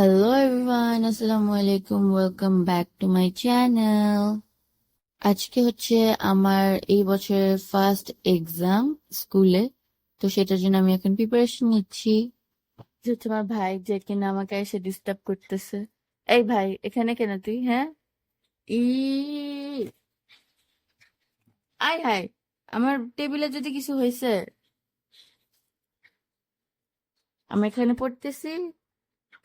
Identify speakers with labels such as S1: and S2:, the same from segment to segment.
S1: Hello everyone, আসসালামু আলাইকুম, welcome back to my channel. আজকে হচ্ছে আমার এই বছরের ফার্স্ট এক্সাম স্কুলে, তো সেটার জন্য আমি এখন প্রিপারেশন নিচ্ছি। হচ্ছে আমার ভাই যে কিনা আমাকে এসে ডিস্টার্ব করতেছে। এই ভাই, এখানে কেন তুই? হ্যাঁ, ই আয় হায়, আমার টেবিলে যদি কিছু হয়েছে। আমি এখানে পড়তেছি,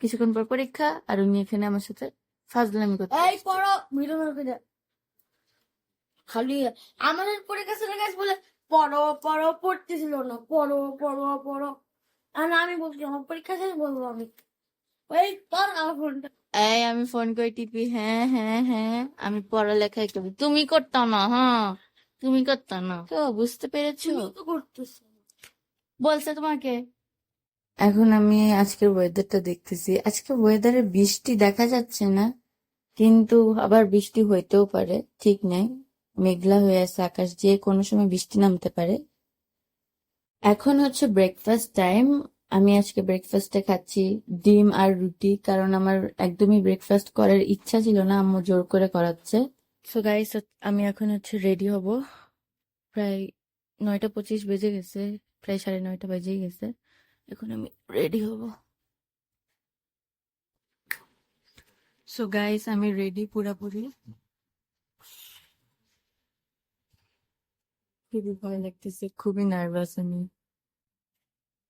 S1: কিছুক্ষণ পর পরীক্ষা, আর উনি এখানে আমার সাথে ফাজলামি করতে।
S2: এই পড়ো ভিডিও করে খালি আমাদের পরীক্ষা ছিল গাছ বলে পড়ো পড়ো পড়তেছিল না পড়ো পড়ো পড়ো। আর আমি বলছি আমার পরীক্ষা শেষ বলবো আমি ওই তোর আমার ফোনটা
S1: এই আমি ফোন করে টিপি, হ্যাঁ হ্যাঁ হ্যাঁ, আমি পড়ালেখাই করি, তুমি করতো না? হ্যাঁ, তুমি করতো না তো, বুঝতে পেরেছো?
S2: তুমি তো করতেছো।
S1: বলছে তোমাকে। এখন আমি আজকের ওয়েদারটা দেখতেছি, আজকে ওয়েদারে বৃষ্টি দেখা যাচ্ছে না, কিন্তু আবার বৃষ্টি হইতেও পারে, ঠিক নাই। মেঘলা হয়ে আছে আকাশ, যে কোনো সময় বৃষ্টি নামতে পারে। এখন হচ্ছে ব্রেকফাস্ট টাইম। আমি আজকে ব্রেকফাস্টে খাচ্ছি ডিম আর রুটি, কারণ আমার একদমই ব্রেকফাস্ট করার ইচ্ছা ছিল না, আম্মু জোর করে করাচ্ছে। সো গাইস, আমি এখন হচ্ছে রেডি হব। প্রায় 9:25 বেজে গেছে, প্রায় 9:30 বেজেই গেছে। এখন আমি রেডি হব। সো গাইস, আমি রেডি পুরাপুরি। খুবই ভয় লাগতেছে, খুবই নার্ভাস আমি।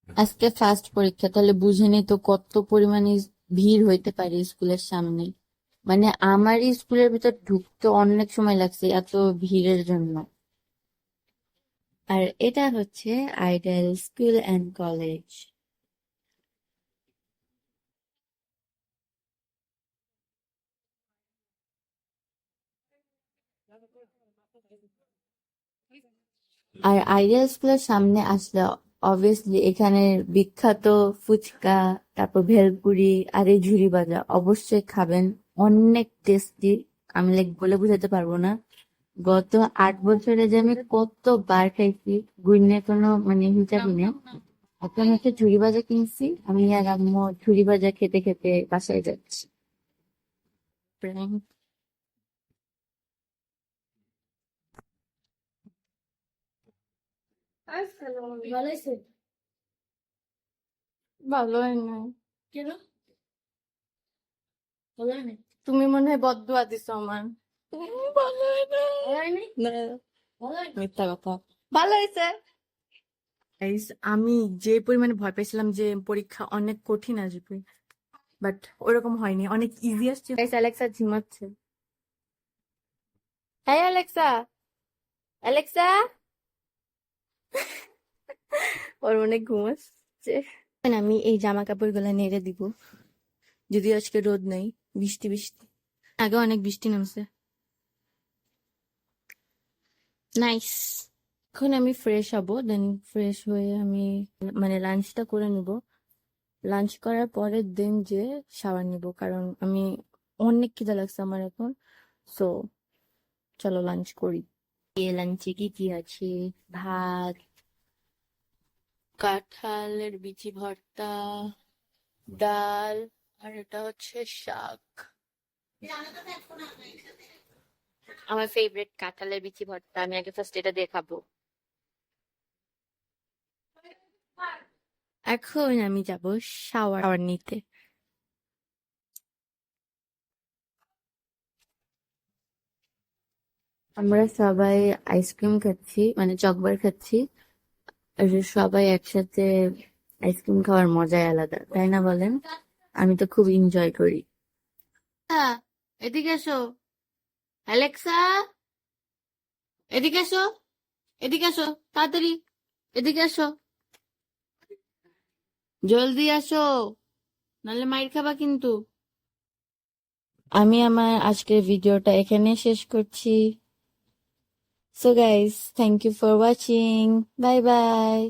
S1: আজকে ফার্স্ট পরীক্ষা, তাহলে বুঝেনি তো কত পরিমাণে ভিড় হইতে পারে স্কুলের সামনে। মানে আমার স্কুলের ভিতর ঢুকতে অনেক সময় লাগছে এত ভিড়ের জন্য। আর এটা হচ্ছে আইডেল স্কুল অ্যান্ড কলেজ। আর আইডিয়াল স্কুলের সামনে আসলে অবভিয়াসলি এখানের বিখ্যাত ফুচকা, তারপর ভেলপুরি আর এই ঝুরি ভাজা অবশ্যই খাবেন, অনেক টেস্টি। আমি লাইক বলে বুঝাতে পারবো না। গত 8 বছরে যে আমি কতবার খাইছি, গুইনে কোনো মানে হিসাবই নেই। এখন হচ্ছে ঝুরি ভাজা কিনছি, আমি আর আম্মু ঝুরি ভাজা খেতে খেতে বাসায় যাচ্ছি। Prank।
S2: ভালো হয়েছে
S1: ভালো হয় না।
S2: কেন ভালো হয়নি
S1: তুমি মনে হয় বদদুয়া দিছো আমার। ভালো হয় না।
S2: ভালো হয়নি
S1: না,
S2: ভালো হয়নি
S1: মিথ্যা কথা। ভালো হয়েছে। Guys, আমি যে পরিমাণে ভয় পেয়েছিলাম যে পরীক্ষা অনেক কঠিন আসবে, বাট ওরকম হয়নি, অনেক ইজি আসছে। গাইস, অ্যালেক্সা ঝিমাচ্ছে। হ্যাঁ অ্যালেক্সা, অ্যালেক্সা। ওর অনেক ঘুম আসছে। আমি এই জামা কাপড় গুলা নেড়ে দিব, যদি আজকে রোদ নেই, বৃষ্টি বৃষ্টি। আগে অনেক বৃষ্টি নামছে। নাইস। এখন আমি ফ্রেশ হব, দেন ফ্রেশ হয়ে আমি মানে লাঞ্চটা করে নিব। লাঞ্চ করার পরে দেন যে শাওয়ার নিব, কারণ আমি অনেক খিদা লাগছে আমার এখন। সো চলো লাঞ্চ করি। এই লাঞ্চে কি কি আছে? ভাত, কাঁঠালের বিচি ভর্তা, ডাল, আর এটা হচ্ছে শাক। আমার ফেভারিট কাঁঠালের বিচি ভর্তা, আমি আগে ফার্স্ট এটা দিয়ে খাবো। এখন আমি যাব শাওয়ার নিতে। আমরা সবাই আইসক্রিম খাচ্ছি, মানে চকবার খাচ্ছি। আর সবাই একসাথে আইসক্রিম খাওয়ার মজাই আলাদা, তাই না বলেন? আমি তো খুব এনজয় করি। এদিকে এসো অ্যালেক্সা, এদিকে এসো, এদিকে এসো তাড়াতাড়ি, এদিকে এসো, জলদি আসো, নাহলে মাইর খাবা কিন্তু। আমি আমার আজকের ভিডিওটা এখানে শেষ করছি। So guys, thank you for watching, bye by.